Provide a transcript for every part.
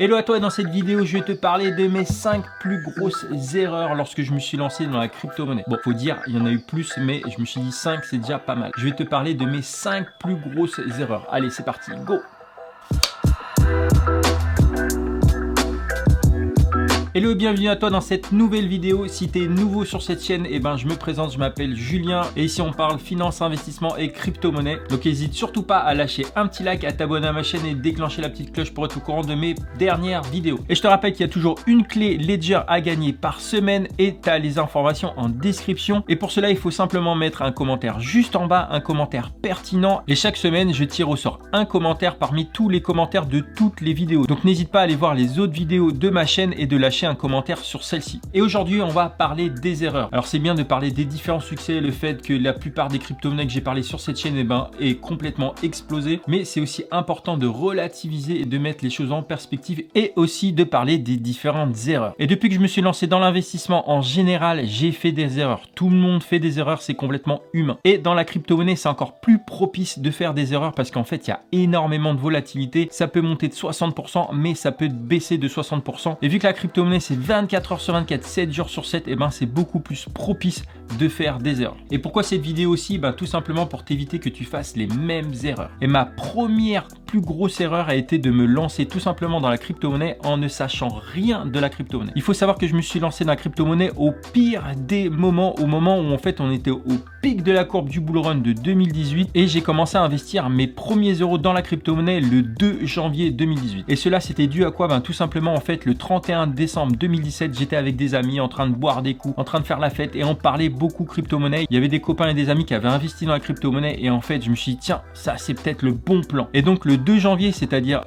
Hello à toi, dans cette vidéo je vais te parler de mes 5 plus grosses erreurs lorsque je me suis lancé dans la crypto-monnaie. Bon, faut dire, il y en a eu plus, mais je me suis dit 5 c'est déjà pas mal. Je vais te parler de mes 5 plus grosses erreurs. Allez, c'est parti, go! Hello et bienvenue à toi dans cette nouvelle vidéo. Si tu es nouveau sur cette chaîne, je me présente, je m'appelle Julien et ici on parle finance, investissement et crypto-monnaie. Donc n'hésite surtout pas à lâcher un petit like, à t'abonner à ma chaîne et déclencher la petite cloche pour être au courant de mes dernières vidéos. Et je te rappelle qu'il y a toujours une clé Ledger à gagner par semaine et tu as les informations en description. Et pour cela, il faut simplement mettre un commentaire juste en bas, un commentaire pertinent. Et chaque semaine, je tire au sort un commentaire parmi tous les commentaires de toutes les vidéos. Donc n'hésite pas à aller voir les autres vidéos de ma chaîne et de lâcher un commentaire sur celle-ci. Et aujourd'hui, on va parler des erreurs. Alors c'est bien de parler des différents succès, le fait que la plupart des crypto-monnaies que j'ai parlé sur cette chaîne est complètement explosé, mais c'est aussi important de relativiser et de mettre les choses en perspective et aussi de parler des différentes erreurs. Et depuis que je me suis lancé dans l'investissement en général, j'ai fait des erreurs. Tout le monde fait des erreurs, c'est complètement humain. Et dans la crypto-monnaie, c'est encore plus propice de faire des erreurs parce qu'en fait, il y a énormément de volatilité. Ça peut monter de 60%, mais ça peut baisser de 60%. Et vu que la crypto-monnaie, c'est 24 heures sur 24, 7 jours sur 7, c'est beaucoup plus propice de faire des erreurs. Et pourquoi cette vidéo aussi? Tout simplement pour t'éviter que tu fasses les mêmes erreurs. Et ma première plus grosse erreur a été de me lancer tout simplement dans la crypto-monnaie en ne sachant rien de la crypto-monnaie. Il faut savoir que je me suis lancé dans la crypto-monnaie au pire des moments, au moment où en fait on était au pic de la courbe du bull run de 2018 et j'ai commencé à investir mes premiers euros dans la crypto-monnaie le 2 janvier 2018. Et cela c'était dû à quoi? Tout simplement en fait le 31 décembre 2017, j'étais avec des amis en train de boire des coups, en train de faire la fête et on parlait beaucoup crypto-monnaie. Il y avait des copains et des amis qui avaient investi dans la crypto-monnaie et en fait je me suis dit tiens, ça c'est peut-être le bon plan. Et donc le 2 janvier, c'est-à-dire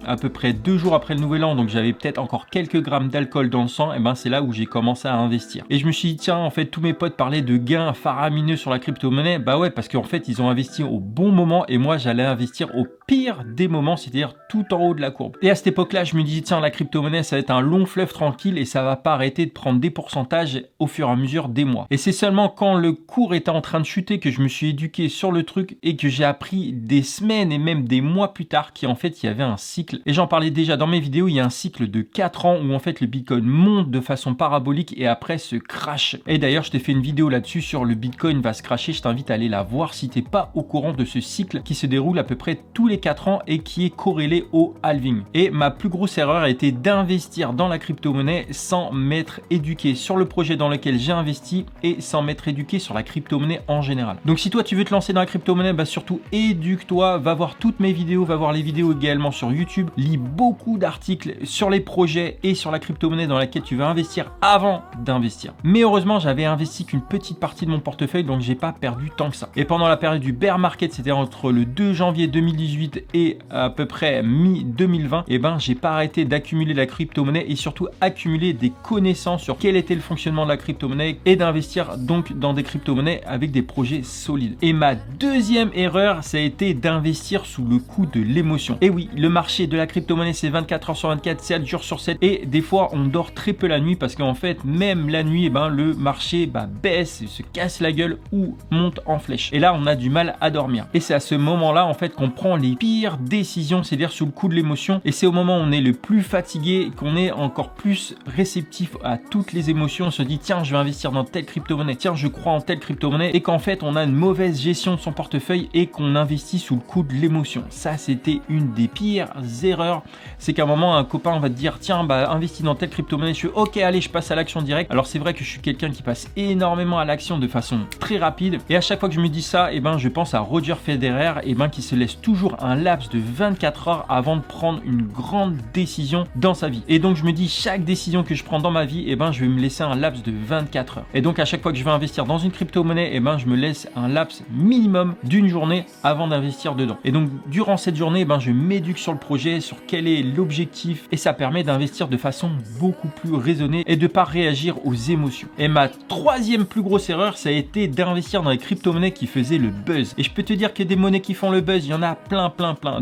à peu près 2 jours après le nouvel an, donc j'avais peut-être encore quelques grammes d'alcool dans le sang, c'est là où j'ai commencé à investir. Et je me suis dit tiens, en fait tous mes potes parlaient de gains faramineux sur la crypto-monnaie. Ouais, parce qu'en fait ils ont investi au bon moment et moi j'allais investir au pire des moments, c'est-à-dire tout en haut de la courbe. Et à cette époque-là, je me dis tiens, la crypto-monnaie ça va être un long fleuve tranquille et ça va pas arrêter de prendre des pourcentages au fur et à mesure des mois. Et c'est seulement quand le cours était en train de chuter que je me suis éduqué sur le truc et que j'ai appris des semaines et même des mois plus tard qu'en fait il y avait un cycle. Et j'en parlais déjà dans mes vidéos, il y a un cycle de 4 ans où en fait le Bitcoin monte de façon parabolique et après se crash. Et d'ailleurs, je t'ai fait une vidéo là-dessus sur le Bitcoin va se crasher, je t'invite à aller la voir si t'es pas au courant de ce cycle qui se déroule à peu près tous les 4 ans et qui est corrélé au halving. Et ma plus grosse erreur a été d'investir dans la crypto-monnaie sans m'être éduqué sur le projet dans lequel j'ai investi et sans m'être éduqué sur la crypto-monnaie en général. Donc si toi tu veux te lancer dans la crypto-monnaie, surtout éduque-toi, va voir toutes mes vidéos, va voir les vidéos également sur YouTube, lis beaucoup d'articles sur les projets et sur la crypto-monnaie dans laquelle tu veux investir avant d'investir. Mais heureusement, j'avais investi qu'une petite partie de mon portefeuille, donc j'ai pas perdu tant que ça. Et pendant la période du bear market, c'était entre le 2 janvier 2018 et à peu près mi-2020, j'ai pas arrêté d'accumuler la crypto-monnaie et surtout accumuler des connaissances sur quel était le fonctionnement de la crypto-monnaie et d'investir donc dans des crypto-monnaies avec des projets solides. Et ma deuxième erreur, ça a été d'investir sous le coup de l'émotion. Et oui, le marché de la crypto-monnaie, c'est 24 heures sur 24, 7 jours sur 7 et des fois, on dort très peu la nuit parce qu'en fait, même la nuit, le marché baisse, se casse la gueule ou monte en flèche. Et là, on a du mal à dormir. Et c'est à ce moment-là, en fait, qu'on prend les pires décisions, c'est-à-dire sous le coup de l'émotion. Et c'est au moment où on est le plus fatigué qu'on est encore plus réceptif à toutes les émotions. On se dit tiens, je vais investir dans telle crypto-monnaie, tiens, je crois en telle crypto-monnaie et qu'en fait on a une mauvaise gestion de son portefeuille et qu'on investit sous le coup de l'émotion. Ça, c'était une des pires erreurs. C'est qu'à un moment un copain va te dire tiens, investis dans telle crypto-monnaie. Je suis ok, allez, je passe à l'action directe. Alors c'est vrai que je suis quelqu'un qui passe énormément à l'action de façon très rapide et à chaque fois que je me dis ça, je pense à Roger Federer qui se laisse toujours un laps de 24 heures avant de prendre une grande décision dans sa vie. Et donc je me dis chaque décision que je prends dans ma vie, je vais me laisser un laps de 24 heures. Et donc à chaque fois que je vais investir dans une crypto-monnaie, je me laisse un laps minimum d'une journée avant d'investir dedans. Et donc durant cette journée, je m'éduque sur le projet, sur quel est l'objectif et ça permet d'investir de façon beaucoup plus raisonnée et de pas réagir aux émotions. Et ma troisième plus grosse erreur, ça a été d'investir dans les crypto-monnaies qui faisaient le buzz. Et je peux te dire que des monnaies qui font le buzz, il y en a plein.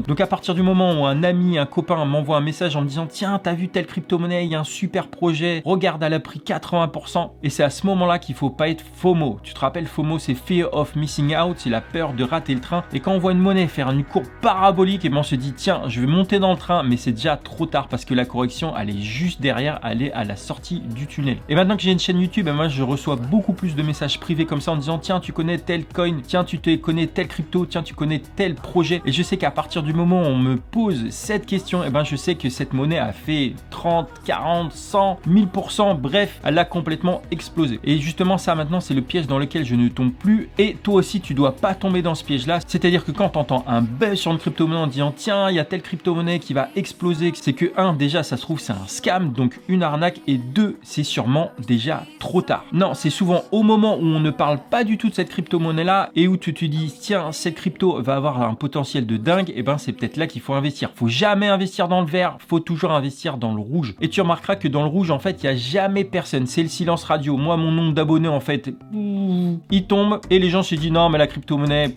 Donc à partir du moment où un ami, un copain m'envoie un message en me disant tiens, t'as vu telle crypto-monnaie, il y a un super projet, regarde, elle a pris 80%. Et c'est à ce moment-là qu'il qu'il faut pas être FOMO. Tu te rappelles, FOMO, c'est Fear of Missing Out, c'est la peur de rater le train. Et quand on voit une monnaie faire une courbe parabolique, et ben on se dit tiens, je vais monter dans le train, mais c'est déjà trop tard parce que la correction, elle est juste derrière, elle est à la sortie du tunnel. Et maintenant que j'ai une chaîne YouTube, moi je reçois beaucoup plus de messages privés comme ça en disant tiens, tu connais tel coin, tiens, tu te connais tel crypto, tiens, tu connais tel projet. Et je sais qu'à partir du moment où on me pose cette question, et ben je sais que cette monnaie a fait 30, 40, 100, 1000%, bref, elle a complètement explosé. Et justement ça maintenant c'est le piège dans lequel je ne tombe plus, et toi aussi tu dois pas tomber dans ce piège là. C'est-à-dire que quand tu entends un buzz sur une crypto-monnaie en disant tiens, il y a telle crypto-monnaie qui va exploser, c'est que déjà ça se trouve c'est un scam, donc une arnaque, et 2, c'est sûrement déjà trop tard. Non, c'est souvent au moment où on ne parle pas du tout de cette crypto-monnaie là et où tu te dis tiens, cette crypto va avoir un potentiel de dingue, et ben c'est peut-être là qu'il faut investir. Faut jamais investir dans le vert, faut toujours investir dans le rouge. Et tu remarqueras que dans le rouge en fait il n'y a jamais personne, c'est le silence radio. Moi mon nombre d'abonnés en fait il tombe et les gens se disent non mais la crypto-monnaie.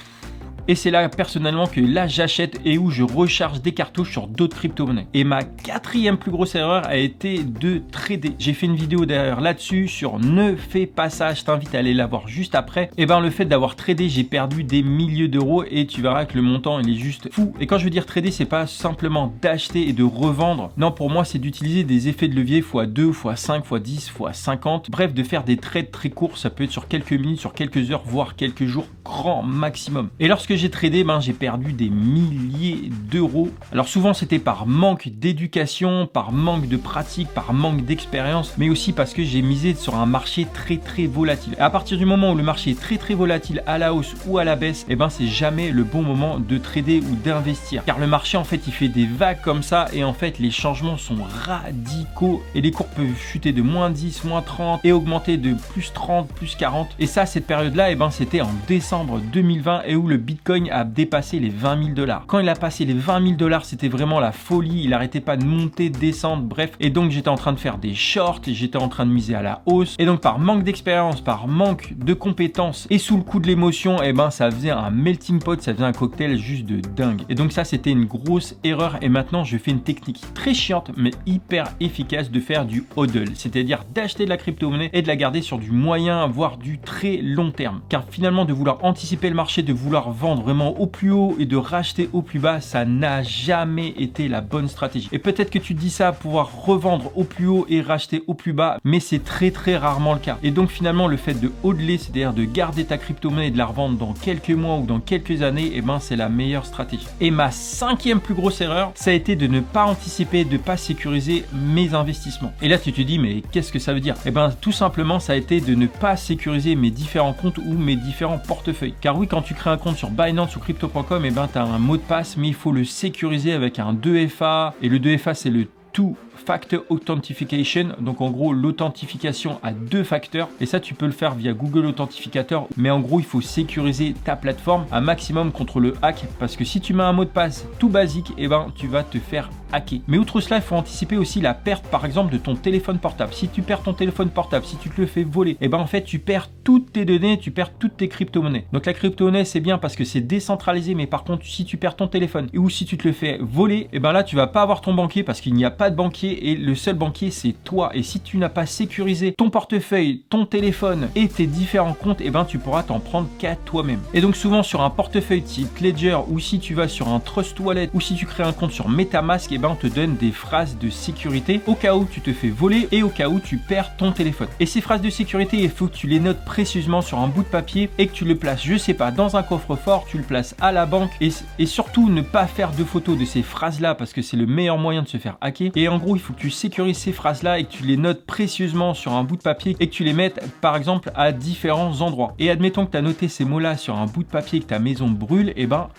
Et c'est là personnellement que là j'achète et où je recharge des cartouches sur d'autres crypto-monnaies. Et ma 4e plus grosse erreur a été de trader. J'ai fait une vidéo d'ailleurs là-dessus sur ne fais pas ça, je t'invite à aller la voir juste après. Et ben le fait d'avoir tradé, j'ai perdu des milliers d'euros et tu verras que le montant il est juste fou. Et quand je veux dire trader, c'est pas simplement d'acheter et de revendre. Non, pour moi c'est d'utiliser des effets de levier x2, x5, x10, x50. Bref, de faire des trades très courts, ça peut être sur quelques minutes, sur quelques heures, voire quelques jours grand maximum. Et lorsque j'ai tradé, j'ai perdu des milliers d'euros. Alors souvent c'était par manque d'éducation, par manque de pratique, par manque d'expérience, mais aussi parce que j'ai misé sur un marché très volatile. Et à partir du moment où le marché est très volatile à la hausse ou à la baisse, et ben c'est jamais le bon moment de trader ou d'investir. Car le marché en fait il fait des vagues comme ça et en fait les changements sont radicaux et les cours peuvent chuter de -10, -30 et augmenter de +30, +40. Et ça, cette période-là, et ben c'était en décembre 2020 et où le Bitcoin a dépassé les 20 000 $. Quand il a passé les 20 000 $, c'était vraiment la folie. Il n'arrêtait pas de monter, descendre, bref. Et donc, j'étais en train de faire des shorts, j'étais en train de miser à la hausse. Et donc, par manque d'expérience, par manque de compétences et sous le coup de l'émotion, et ben, ça faisait un melting pot, ça faisait un cocktail juste de dingue. Et donc, ça, c'était une grosse erreur. Et maintenant, je fais une technique très chiante, mais hyper efficace de faire du hodl. C'est-à-dire d'acheter de la crypto-monnaie et de la garder sur du moyen, voire du très long terme. Car finalement, de vouloir anticiper le marché, de vouloir vendre vraiment au plus haut et de racheter au plus bas, ça n'a jamais été la bonne stratégie. Et peut-être que tu te dis ça, pouvoir revendre au plus haut et racheter au plus bas, mais c'est très rarement le cas. Et donc finalement, le fait de hodler, c'est-à-dire de garder ta crypto-monnaie et de la revendre dans quelques mois ou dans quelques années, et ben c'est la meilleure stratégie. Et ma 5e plus grosse erreur, ça a été de ne pas anticiper, de ne pas sécuriser mes investissements. Et là, tu te dis, mais qu'est-ce que ça veut dire? Et ben tout simplement, ça a été de ne pas sécuriser mes différents comptes ou mes différents portefeuilles. Car oui, quand tu crées un compte sur Binance ou crypto.com, et ben tu as un mot de passe, mais il faut le sécuriser avec un 2FA. Et le 2FA, c'est le Two-Factor Authentication, donc en gros l'authentification à 2 facteurs, et ça tu peux le faire via Google Authentificator, mais en gros il faut sécuriser ta plateforme un maximum contre le hack, parce que si tu mets un mot de passe tout basique, et ben tu vas te faire hacker. Mais outre cela, il faut anticiper aussi la perte par exemple de ton téléphone portable. Si tu perds ton téléphone portable, si tu te le fais voler, et ben en fait tu perds toutes tes données, tu perds toutes tes crypto-monnaies. Donc la crypto-monnaie c'est bien parce que c'est décentralisé, mais par contre si tu perds ton téléphone ou si tu te le fais voler, et ben là tu vas pas avoir ton banquier parce qu'il n'y a pas de banquier et le seul banquier c'est toi. Et si tu n'as pas sécurisé ton portefeuille, ton téléphone et tes différents comptes, et ben tu pourras t'en prendre qu'à toi-même. Et donc souvent sur un portefeuille type Ledger, ou si tu vas sur un Trust Wallet, ou si tu crées un compte sur MetaMask, et ben on te donne des phrases de sécurité au cas où tu te fais voler et au cas où tu perds ton téléphone. Et ces phrases de sécurité, il faut que tu les notes précieusement sur un bout de papier et que tu le places, je sais pas, dans un coffre-fort, tu le places à la banque, et surtout ne pas faire de photos de ces phrases là parce que c'est le meilleur moyen de se faire hacker. Et en gros, il faut que tu sécurises ces phrases-là et que tu les notes précieusement sur un bout de papier et que tu les mettes, par exemple, à différents endroits. Et admettons que tu as noté ces mots-là sur un bout de papier et que ta maison brûle, et ben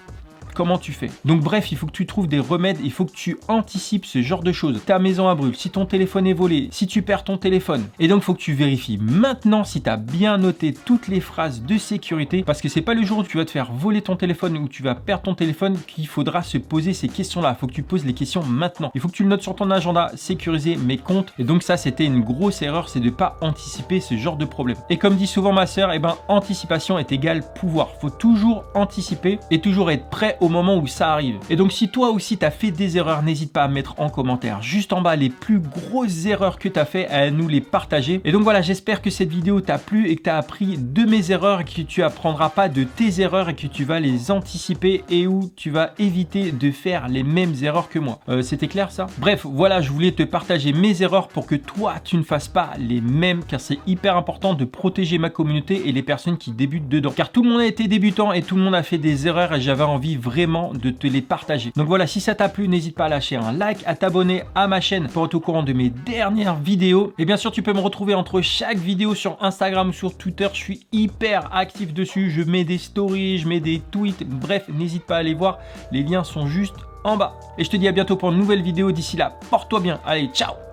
comment tu fais? Donc bref, il faut que tu trouves des remèdes, il faut que tu anticipes ce genre de choses. Ta maison a brûlé, si ton téléphone est volé, si tu perds ton téléphone. Et donc il faut que tu vérifies maintenant si tu as bien noté toutes les phrases de sécurité, parce que c'est pas le jour où tu vas te faire voler ton téléphone ou tu vas perdre ton téléphone qu'il faudra se poser ces questions-là. Il faut que tu poses les questions maintenant. Il faut que tu le notes sur ton agenda, sécuriser mes comptes. Et donc ça, c'était une grosse erreur, c'est de pas anticiper ce genre de problème. Et comme dit souvent ma sœur, et ben anticipation est égale pouvoir. Faut toujours anticiper et toujours être prêt au au moment où ça arrive. Et donc si toi aussi tu as fait des erreurs, n'hésite pas à mettre en commentaire juste en bas les plus grosses erreurs que tu as fait, à nous les partager. Et donc voilà, j'espère que cette vidéo t'a plu et que tu as appris de mes erreurs et que tu apprendras pas de tes erreurs et que tu vas les anticiper et où tu vas éviter de faire les mêmes erreurs que moi. C'était clair ça? Bref, voilà, je voulais te partager mes erreurs pour que toi tu ne fasses pas les mêmes, car c'est hyper important de protéger ma communauté et les personnes qui débutent dedans. Car tout le monde a été débutant et tout le monde a fait des erreurs et j'avais envie vraiment de te les partager. Donc voilà, si ça t'a plu, n'hésite pas à lâcher un like, à t'abonner à ma chaîne pour être au courant de mes dernières vidéos. Et bien sûr, tu peux me retrouver entre chaque vidéo sur Instagram ou sur Twitter. Je suis hyper actif dessus. Je mets des stories, je mets des tweets. Bref, n'hésite pas à aller voir. Les liens sont juste en bas. Et je te dis à bientôt pour une nouvelle vidéo. D'ici là, porte-toi bien. Allez, ciao!